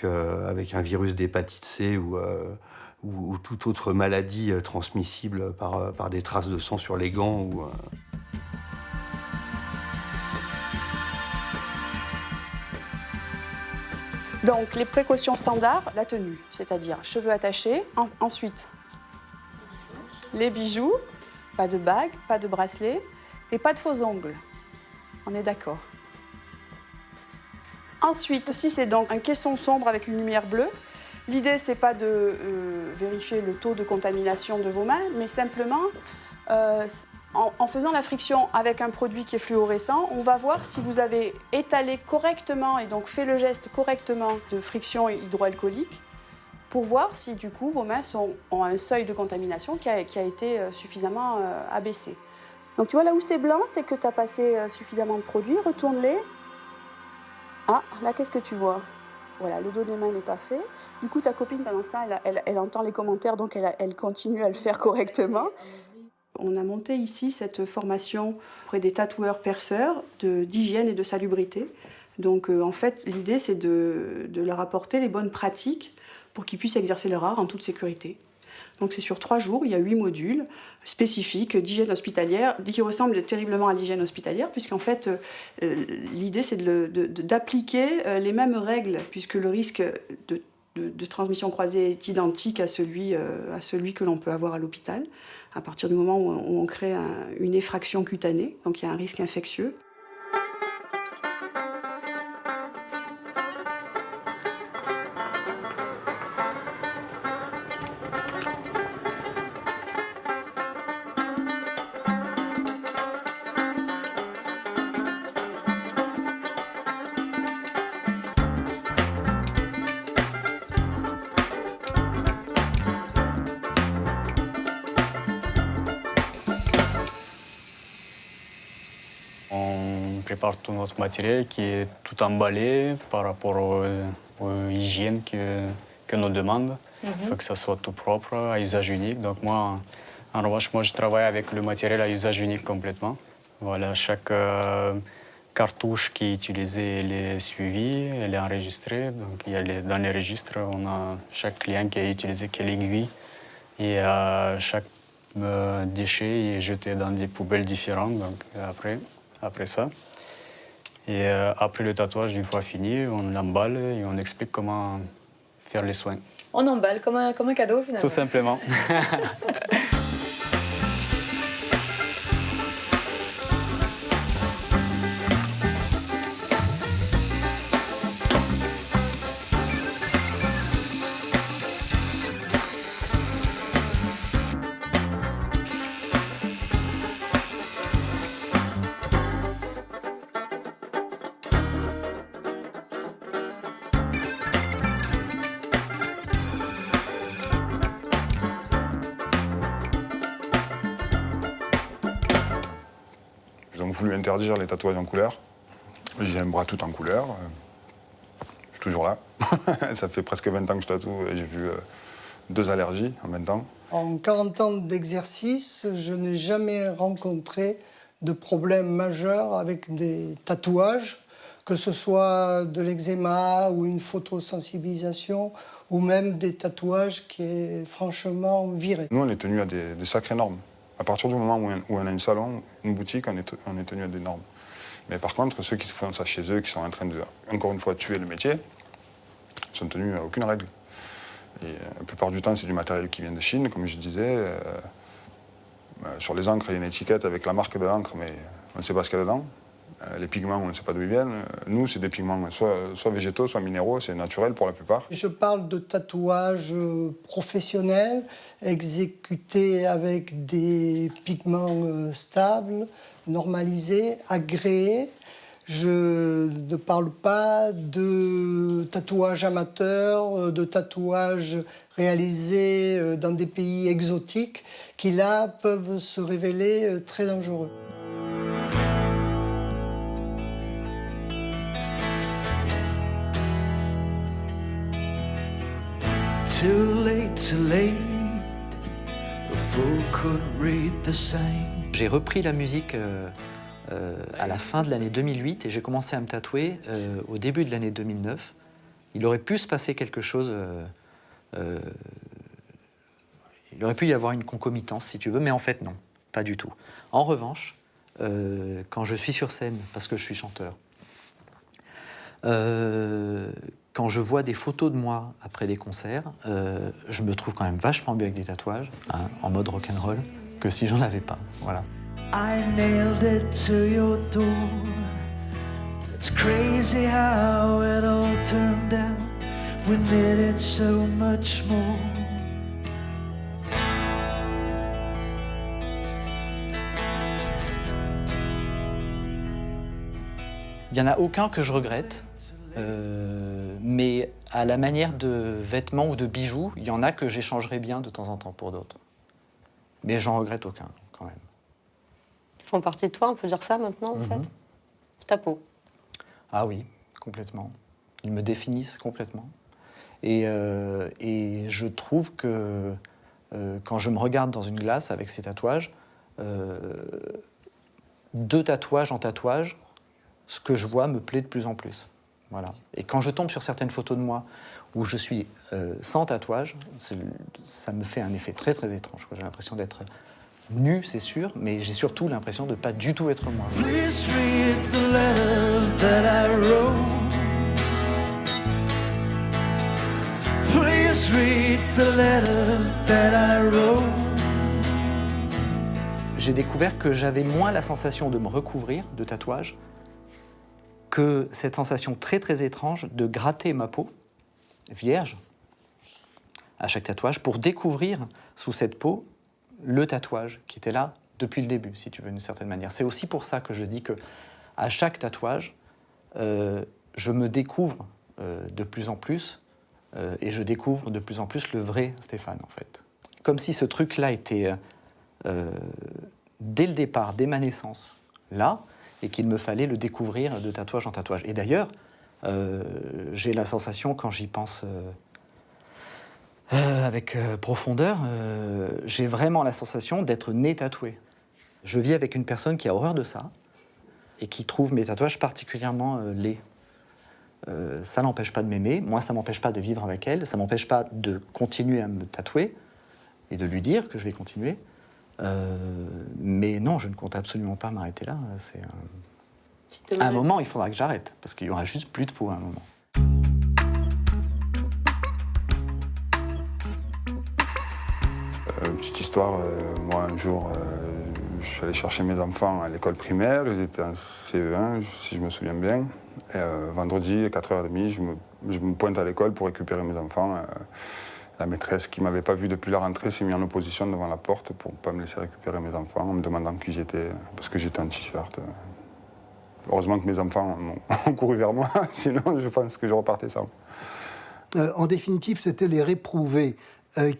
un virus d'hépatite C ou toute autre maladie transmissible par des traces de sang sur les gants. Donc, les précautions standards, la tenue, c'est-à-dire cheveux attachés, ensuite les bijoux, pas de bague, pas de bracelet et pas de faux ongles. On est d'accord. Ensuite, si c'est donc un caisson sombre avec une lumière bleue, l'idée, c'est pas de vérifier le taux de contamination de vos mains, mais simplement, en faisant la friction avec un produit qui est fluorescent, on va voir si vous avez étalé correctement et donc fait le geste correctement de friction hydroalcoolique pour voir si du coup vos mains ont un seuil de contamination qui a été suffisamment abaissé. Donc tu vois là où c'est blanc, c'est que tu as passé suffisamment de produit, retourne-les. Ah, là qu'est-ce que tu vois? Voilà, le dos des mains n'est pas fait. Du coup ta copine pendant ce temps, elle entend les commentaires, donc elle continue à le faire correctement. On a monté ici cette formation auprès des tatoueurs perceurs d'hygiène et de salubrité. Donc en fait, l'idée c'est de leur apporter les bonnes pratiques pour qu'ils puissent exercer leur art en toute sécurité. Donc c'est sur 3 jours, il y a 8 modules spécifiques d'hygiène hospitalière qui ressemblent terriblement à l'hygiène hospitalière puisqu'en fait l'idée c'est d'appliquer les mêmes règles puisque le risque de transmission croisée est identique à celui que l'on peut avoir à l'hôpital, à partir du moment où on crée une effraction cutanée, donc il y a un risque infectieux. On prépare tout notre matériel qui est tout emballé par rapport aux hygiènes que nous demande. Il faut que ça soit tout propre, à usage unique. Donc moi, en revanche, je travaille avec le matériel à usage unique complètement. Voilà, chaque cartouche qui est utilisée, elle est suivie, elle est enregistrée. Donc dans les registres, on a chaque client qui a utilisé quelle aiguille. Et chaque déchet est jeté dans des poubelles différentes. Donc après ça. Et après le tatouage, une fois fini, on l'emballe et on explique comment faire les soins. On emballe comme un cadeau finalement. Tout simplement. Ils ont voulu interdire les tatouages en couleur. J'ai un bras tout en couleur. Je suis toujours là. Ça fait presque 20 ans que je tatoue et j'ai vu 2 allergies en 20 ans. En 40 ans d'exercice, je n'ai jamais rencontré de problème majeur avec des tatouages, que ce soit de l'eczéma ou une photosensibilisation, ou même des tatouages qui est franchement viré. Nous, on est tenus à des sacrées normes. À partir du moment où on a un salon, une boutique, on est tenu à des normes. Mais par contre, ceux qui font ça chez eux, qui sont en train de, encore une fois, tuer le métier, sont tenus à aucune règle. Et la plupart du temps, c'est du matériel qui vient de Chine, comme je disais. Sur les encres, il y a une étiquette avec la marque de l'encre, mais on ne sait pas ce qu'il y a dedans. Les pigments, on ne sait pas d'où ils viennent. Nous, c'est des pigments soit végétaux, soit minéraux, c'est naturel pour la plupart. Je parle de tatouages professionnels, exécutés avec des pigments stables, normalisés, agréés. Je ne parle pas de tatouage amateur, de tatouage réalisé dans des pays exotiques qui là peuvent se révéler très dangereux. Too late, a fool could read the sign. J'ai repris la musique à la fin de l'année 2008 et j'ai commencé à me tatouer au début de l'année 2009. Il aurait pu se passer quelque chose, il aurait pu y avoir une concomitance si tu veux, mais en fait non, pas du tout. En revanche, quand je suis sur scène, parce que je suis chanteur, quand je vois des photos de moi après des concerts, je me trouve quand même vachement mieux avec des tatouages, hein, en mode rock'n'roll, que si j'en avais pas. Voilà. I nailed it to your door. It's crazy how it all turned out. We needed so much more. Il n'y en a aucun que je regrette, mais à la manière de vêtements ou de bijoux, il y en a que j'échangerais bien de temps en temps pour d'autres. Mais j'en regrette aucun, quand même. Ils font partie de toi, on peut dire ça maintenant, en fait. Ta peau. Ah oui, complètement. Ils me définissent complètement. Et je trouve que quand je me regarde dans une glace avec ces tatouages, de tatouage en tatouage, ce que je vois me plaît de plus en plus. Voilà. Et quand je tombe sur certaines photos de moi où je suis sans tatouage, ça me fait un effet très très étrange. J'ai l'impression d'être nu, c'est sûr, mais j'ai surtout l'impression de ne pas du tout être moi. Please read the letter that I wrote. Please read the letter that I wrote. J'ai découvert que j'avais moins la sensation de me recouvrir de tatouages que cette sensation très très étrange de gratter ma peau vierge à chaque tatouage pour découvrir sous cette peau le tatouage qui était là depuis le début, si tu veux, d'une certaine manière. C'est aussi pour ça que je dis que à chaque tatouage, je me découvre de plus en plus et je découvre de plus en plus le vrai Stéphane, en fait. Comme si ce truc-là était dès le départ, dès ma naissance, là, et qu'il me fallait le découvrir de tatouage en tatouage. Et d'ailleurs, j'ai la sensation, quand j'y pense avec profondeur, j'ai vraiment la sensation d'être né tatoué. Je vis avec une personne qui a horreur de ça et qui trouve mes tatouages particulièrement laids. Ça n'empêche pas de m'aimer, moi ça m'empêche pas de vivre avec elle, ça m'empêche pas de continuer à me tatouer et de lui dire que je vais continuer. Mais non, je ne compte absolument pas m'arrêter là. À un moment, il faudra que j'arrête, parce qu'il y aura juste plus de peau à un moment. Petite histoire, moi un jour, je suis allé chercher mes enfants à l'école primaire, ils étaient en CE1, si je me souviens bien. Et, vendredi, à 4h30, je me pointe à l'école pour récupérer mes enfants. La maîtresse, qui ne m'avait pas vu depuis la rentrée, s'est mise en opposition devant la porte pour ne pas me laisser récupérer mes enfants, en me demandant qui j'étais, parce que j'étais en t-shirt. Heureusement que mes enfants ont couru vers moi, sinon je pense que je repartais sans. En définitive, c'était les réprouvés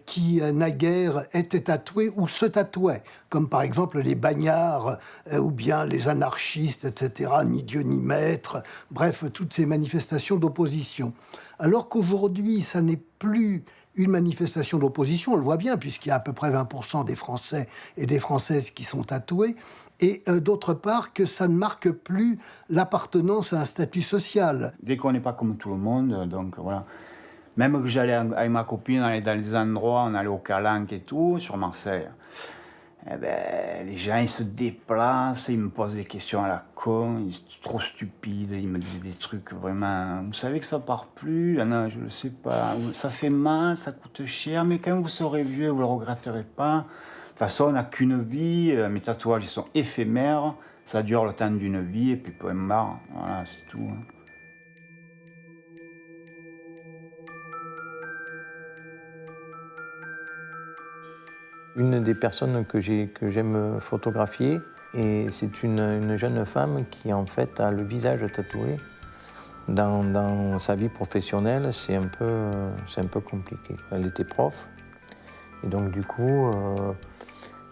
qui, naguère, étaient tatoués ou se tatouaient, comme par exemple les bagnards ou bien les anarchistes, etc., ni Dieu ni maître, bref, toutes ces manifestations d'opposition. Alors qu'aujourd'hui, ça n'est plus une manifestation d'opposition, on le voit bien, puisqu'il y a à peu près 20% des Français et des Françaises qui sont tatoués, et d'autre part que ça ne marque plus l'appartenance à un statut social. Dès qu'on n'est pas comme tout le monde, donc voilà. Même que j'allais avec ma copine, on allait dans des endroits, on allait au Calanque et tout, sur Marseille. Eh ben, les gens, ils se déplacent, ils me posent des questions à la con, ils sont trop stupides, ils me disent des trucs vraiment... Vous savez que ça part plus? Ah non, je le sais pas. Ça fait mal, ça coûte cher, mais quand vous serez vieux, vous le regretterez pas. De toute façon, on n'a qu'une vie, mes tatouages, ils sont éphémères, ça dure le temps d'une vie, et puis point barre, voilà, c'est tout. Hein. Une des personnes que j'aime photographier, Et c'est une jeune femme qui, en fait, a le visage tatoué. Dans sa vie professionnelle, c'est un peu compliqué. Elle était prof. Et donc, du coup,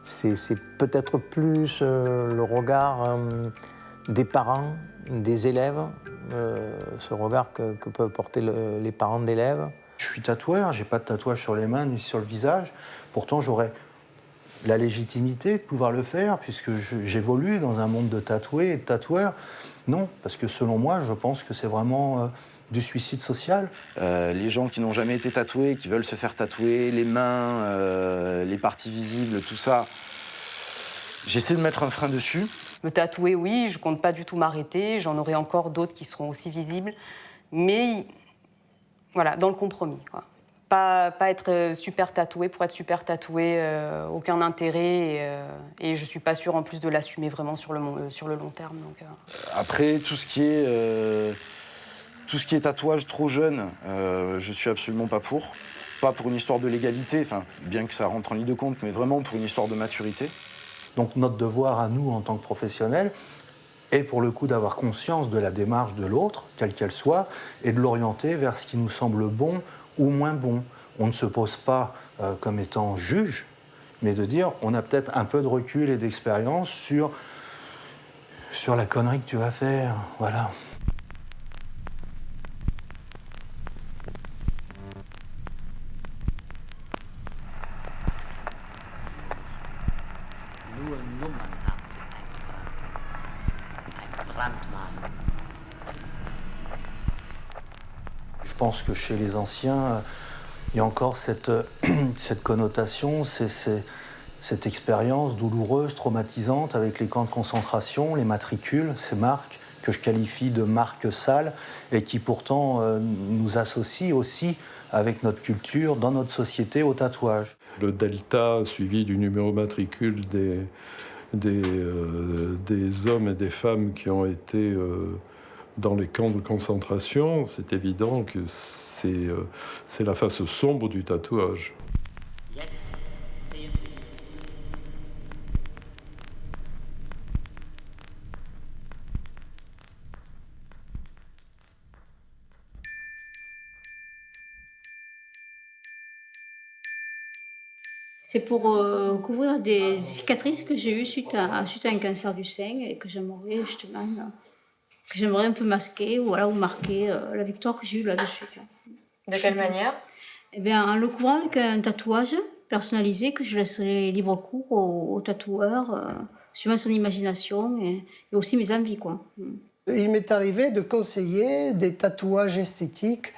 c'est peut-être plus le regard des parents, des élèves, ce regard que peuvent porter les parents d'élèves. Je suis tatoueur, j'ai pas de tatouage sur les mains ni sur le visage. Pourtant, j'aurais la légitimité de pouvoir le faire, puisque j'évolue dans un monde de tatoués et de tatoueurs. Non, parce que selon moi, je pense que c'est vraiment du suicide social. Les gens qui n'ont jamais été tatoués, qui veulent se faire tatouer, les mains, les parties visibles, tout ça, j'essaie de mettre un frein dessus. Me tatouer, oui, je compte pas du tout m'arrêter. J'en aurai encore d'autres qui seront aussi visibles. Mais voilà, dans le compromis, quoi. Pas être super tatoué pour être super tatoué, aucun intérêt. Et je suis pas sûre en plus de l'assumer vraiment sur le long terme. Donc, Après, tout ce qui est tatouage trop jeune, je suis absolument pas pour. Pas pour une histoire de légalité, enfin, bien que ça rentre en ligne de compte, mais vraiment pour une histoire de maturité. Donc notre devoir à nous, en tant que professionnels, est pour le coup d'avoir conscience de la démarche de l'autre, quelle qu'elle soit, et de l'orienter vers ce qui nous semble bon ou moins bon. On ne se pose pas comme étant juge, mais de dire on a peut-être un peu de recul et d'expérience sur la connerie que tu vas faire. Voilà. Je pense que chez les anciens, il y a encore cette connotation, cette expérience douloureuse, traumatisante avec les camps de concentration, les matricules, ces marques que je qualifie de marques sales et qui pourtant nous associent aussi avec notre culture, dans notre société, au tatouage. Le delta suivi du numéro matricule des hommes et des femmes qui ont été dans les camps de concentration, c'est évident que c'est la face sombre du tatouage. C'est pour couvrir des cicatrices que j'ai eues suite à un cancer du sein et que j'aimerais justement un peu masquer ou marquer la victoire que j'ai eue là-dessus. De quelle manière? Eh bien, en le couvrant avec un tatouage personnalisé que je laisserai libre cours au tatoueur, suivant son imagination et aussi mes envies, quoi. Il m'est arrivé de conseiller des tatouages esthétiques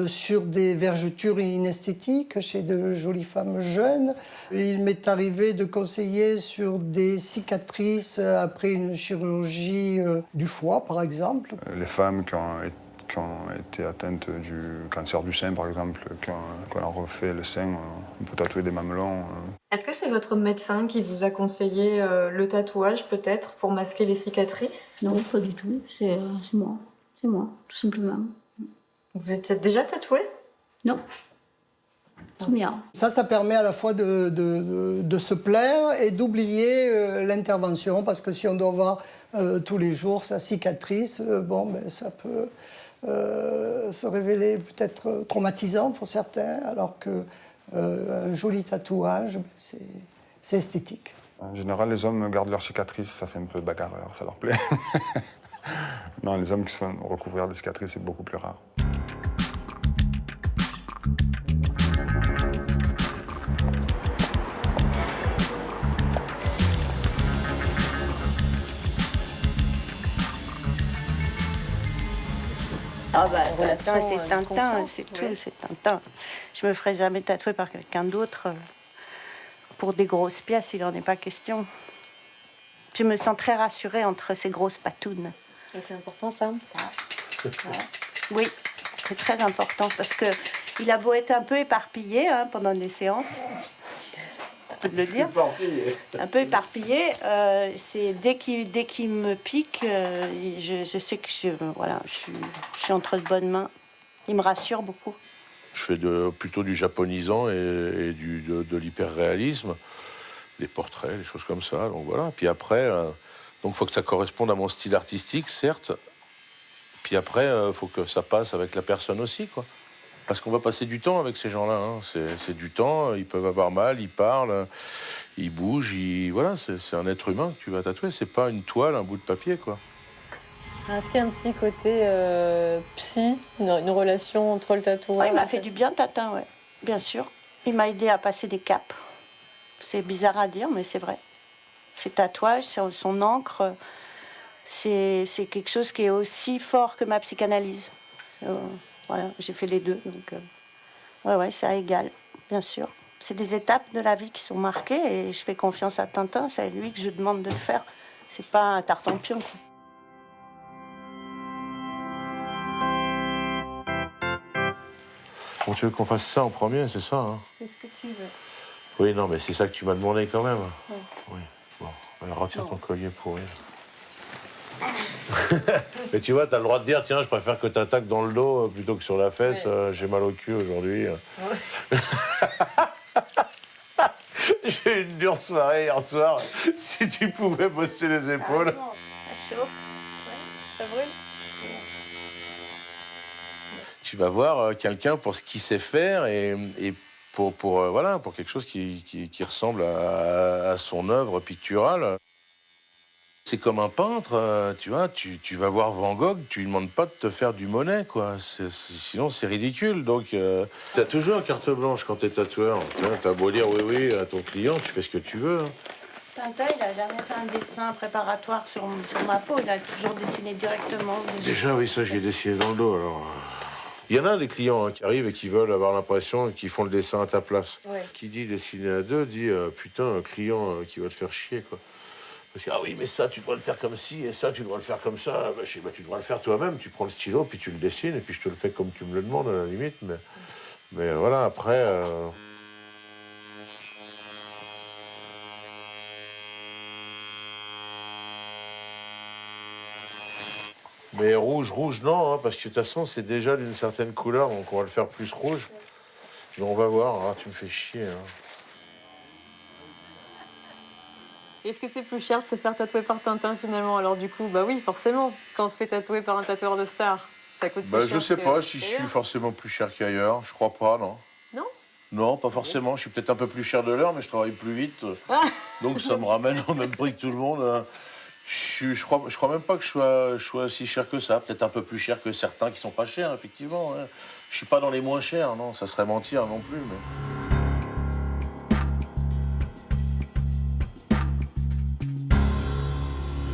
sur des vergetures inesthétiques chez de jolies femmes jeunes. Il m'est arrivé de conseiller sur des cicatrices après une chirurgie du foie, par exemple. Les femmes qui ont été atteintes du cancer du sein, par exemple, qu'on a refait le sein, on peut tatouer des mamelons. Est-ce que c'est votre médecin qui vous a conseillé le tatouage, peut-être, pour masquer les cicatrices? Non, pas du tout. C'est moi. C'est moi, tout simplement. Vous étiez déjà tatouée? Non. Première. Ça permet à la fois de se plaire et d'oublier l'intervention, parce que si on doit voir tous les jours sa cicatrice, ça peut se révéler peut-être traumatisant pour certains, alors qu'un joli tatouage, c'est esthétique. En général, les hommes gardent leurs cicatrices, ça fait un peu bagarreur, ça leur plaît. Non, les hommes qui se font recouvrir des cicatrices, c'est beaucoup plus rare. Ah bah, c'est Tintin, c'est tout, c'est Tintin. Je me ferai jamais tatouer par quelqu'un d'autre. Pour des grosses pièces, il n'en est pas question. Je me sens très rassurée entre ces grosses patounes. C'est important, ça? Oui, c'est très important parce qu'il a beau être un peu éparpillé pendant les séances. Je peux le dire. Un peu éparpillé. C'est dès qu'il me pique, je sais que je suis entre de bonnes mains. Il me rassure beaucoup. Je fais plutôt du japonisant et de l'hyperréalisme. les portraits, les choses comme ça. Donc voilà. Puis après, donc faut que ça corresponde à mon style artistique, certes. Puis après, faut que ça passe avec la personne aussi, quoi. Parce qu'on va passer du temps avec ces gens-là. Hein. C'est du temps. Ils peuvent avoir mal, ils parlent, ils bougent. Voilà, c'est un être humain que tu vas tatouer. C'est pas une toile, un bout de papier, quoi. Est-ce qu'il y a un petit côté psy, une relation entre le tatoueur? Ouais, il m'a fait du bien, Tatin, ouais, bien sûr. Il m'a aidé à passer des caps. C'est bizarre à dire, mais c'est vrai. Ses tatouages, son encre, c'est quelque chose qui est aussi fort que ma psychanalyse. Voilà, j'ai fait les deux, donc ouais, ça égale, bien sûr. C'est des étapes de la vie qui sont marquées et je fais confiance à Tintin, c'est à lui que je demande de le faire. C'est pas un tartempion, quoi. Bon, tu veux qu'on fasse ça en premier, c'est ça, hein? C'est ce que tu veux. Oui, non, mais c'est ça que tu m'as demandé quand même. Ouais. Oui. Bon, alors retire ton collier pourri. Mais tu vois, t'as le droit de dire, tiens, je préfère que t'attaques dans le dos plutôt que sur la fesse. J'ai mal au cul aujourd'hui. Ouais. J'ai eu une dure soirée hier soir. Si tu pouvais bosser les épaules. Ah, ça chauffe. Ouais, ça brûle. Tu vas voir quelqu'un pour ce qu'il sait faire et voilà, pour quelque chose qui ressemble à son œuvre picturale. C'est comme un peintre, tu vois, tu vas voir Van Gogh, tu lui demandes pas de te faire du Monet, quoi. Sinon, c'est ridicule. Donc, t'as toujours une carte blanche quand t'es tatoueur. T'as beau dire oui à ton client, tu fais ce que tu veux. Hein. Tintin, il a jamais fait un dessin préparatoire sur ma peau. Il a toujours dessiné directement. Déjà, oui, ça, je l'ai dessiné dans le dos, alors... Il y en a des clients qui arrivent et qui veulent avoir l'impression qu'ils font le dessin à ta place. Ouais. Qui dit dessiner à deux, dit putain, un client qui va te faire chier, quoi. Parce que, ah oui, mais ça, tu dois le faire comme ci, et ça, tu dois le faire comme ça. Bah, tu dois le faire toi-même, tu prends le stylo, puis tu le dessines, et puis je te le fais comme tu me le demandes, à la limite. Mais voilà, après... Mais rouge, non, hein, parce que de toute façon, c'est déjà d'une certaine couleur, donc on va le faire plus rouge. Mais on va voir, ah, tu me fais chier. Hein. Est-ce que c'est plus cher de se faire tatouer par Tintin, finalement? Alors du coup, bah oui, forcément, quand on se fait tatouer par un tatoueur de star, ça coûte plus cher. Je sais pas si je suis forcément plus cher qu'ailleurs, je crois pas, non. Non? Non, pas forcément, je suis peut-être un peu plus cher de l'heure, mais je travaille plus vite. Donc ça me ramène au même prix que tout le monde. Je crois même pas que je sois si cher que ça. Peut-être un peu plus cher que certains qui sont pas chers, effectivement. Hein. Je suis pas dans les moins chers, non, ça serait mentir non plus. Mais...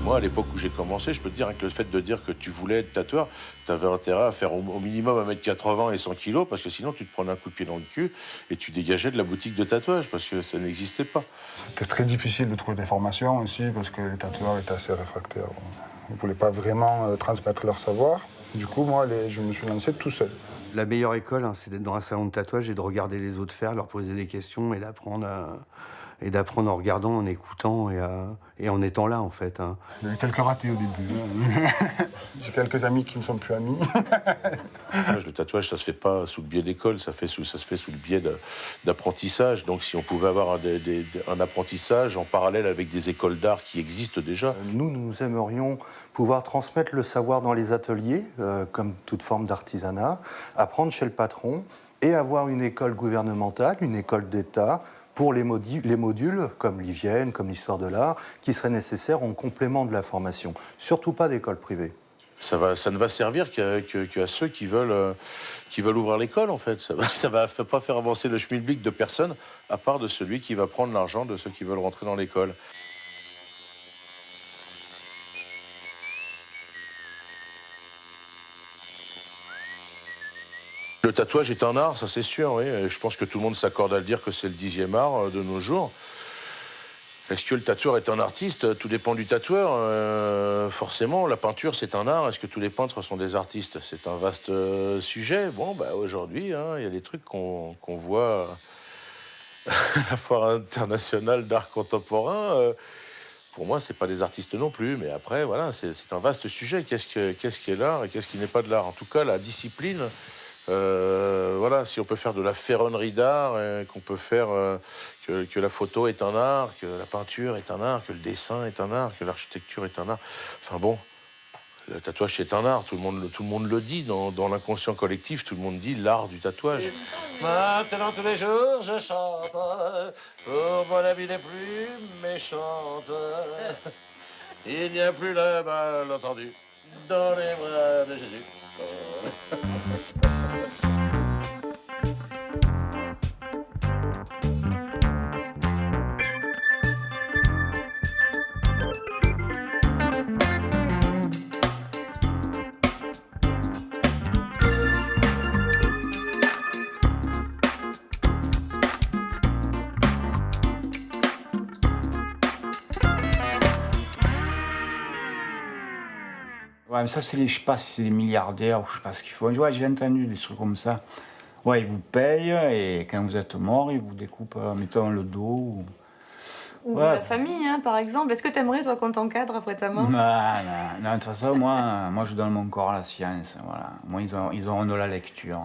Moi, à l'époque où j'ai commencé, je peux te dire, avec le fait de dire que tu voulais être tatoueur, tu avais intérêt à faire au minimum 1m80 et 100 kg, parce que sinon, tu te prenais un coup de pied dans le cul et tu dégageais de la boutique de tatouage, parce que ça n'existait pas. C'était très difficile de trouver des formations aussi, parce que les tatoueurs étaient assez réfractaires. Ils ne voulaient pas vraiment transmettre leur savoir. Du coup, moi, je me suis lancé tout seul. La meilleure école, hein, c'est d'être dans un salon de tatouage et de regarder les autres faire, leur poser des questions et d'apprendre en regardant, en écoutant et en étant là, en fait. Hein. Il y a eu quelques ratés au début. Hein. J'ai quelques amis qui ne sont plus amis. Le tatouage, ça se fait pas sous le biais d'école, ça se fait sous le biais d'apprentissage. Donc si on pouvait avoir un apprentissage en parallèle avec des écoles d'art qui existent déjà. Nous aimerions pouvoir transmettre le savoir dans les ateliers, comme toute forme d'artisanat, apprendre chez le patron et avoir une école gouvernementale, une école d'État, pour les modules, comme l'hygiène, comme l'histoire de l'art, qui seraient nécessaires en complément de la formation. Surtout pas d'école privée. Ça ne va servir qu'à ceux qui veulent ouvrir l'école, en fait. Ça va pas faire avancer le schmilblick de personne, à part de celui qui va prendre l'argent de ceux qui veulent rentrer dans l'école. Le tatouage est un art, ça c'est sûr, oui. Je pense que tout le monde s'accorde à le dire que c'est le 10e art de nos jours. Est-ce que le tatoueur est un artiste? Tout dépend du tatoueur. Forcément, la peinture, c'est un art. Est-ce que tous les peintres sont des artistes? C'est un vaste sujet. Bon, bah, aujourd'hui, hein, il y a des trucs qu'on voit à la Foire internationale d'art contemporain. Pour moi, c'est pas des artistes non plus. Mais après, voilà, c'est un vaste sujet. Qu'est-ce qui est l'art et qu'est-ce qui n'est pas de l'art? En tout cas, la discipline... voilà, si on peut faire de la ferronnerie d'art, qu'on peut faire que la photo est un art, que la peinture est un art, que le dessin est un art, que l'architecture est un art. Enfin bon, le tatouage c'est un art, tout le monde le dit, dans l'inconscient collectif, tout le monde dit l'art du tatouage. Maintenant tous les jours je chante, pour moi la vie n'est plus méchante. Il n'y a plus le malentendu dans les bras de Jésus. Ouais, mais ça, je sais pas si c'est des milliardaires ou je sais pas ce qu'ils font. Ouais, j'ai entendu des trucs comme ça. Ouais, ils vous payent et quand vous êtes mort, ils vous découpent, mettons, le dos. Ou Ouais. la famille, hein, par exemple. Est-ce que tu aimerais, toi, qu'on t'encadre après ta mort? Non, de toute façon, moi, je donne mon corps à la science. Voilà. Moi, ils auront de la lecture.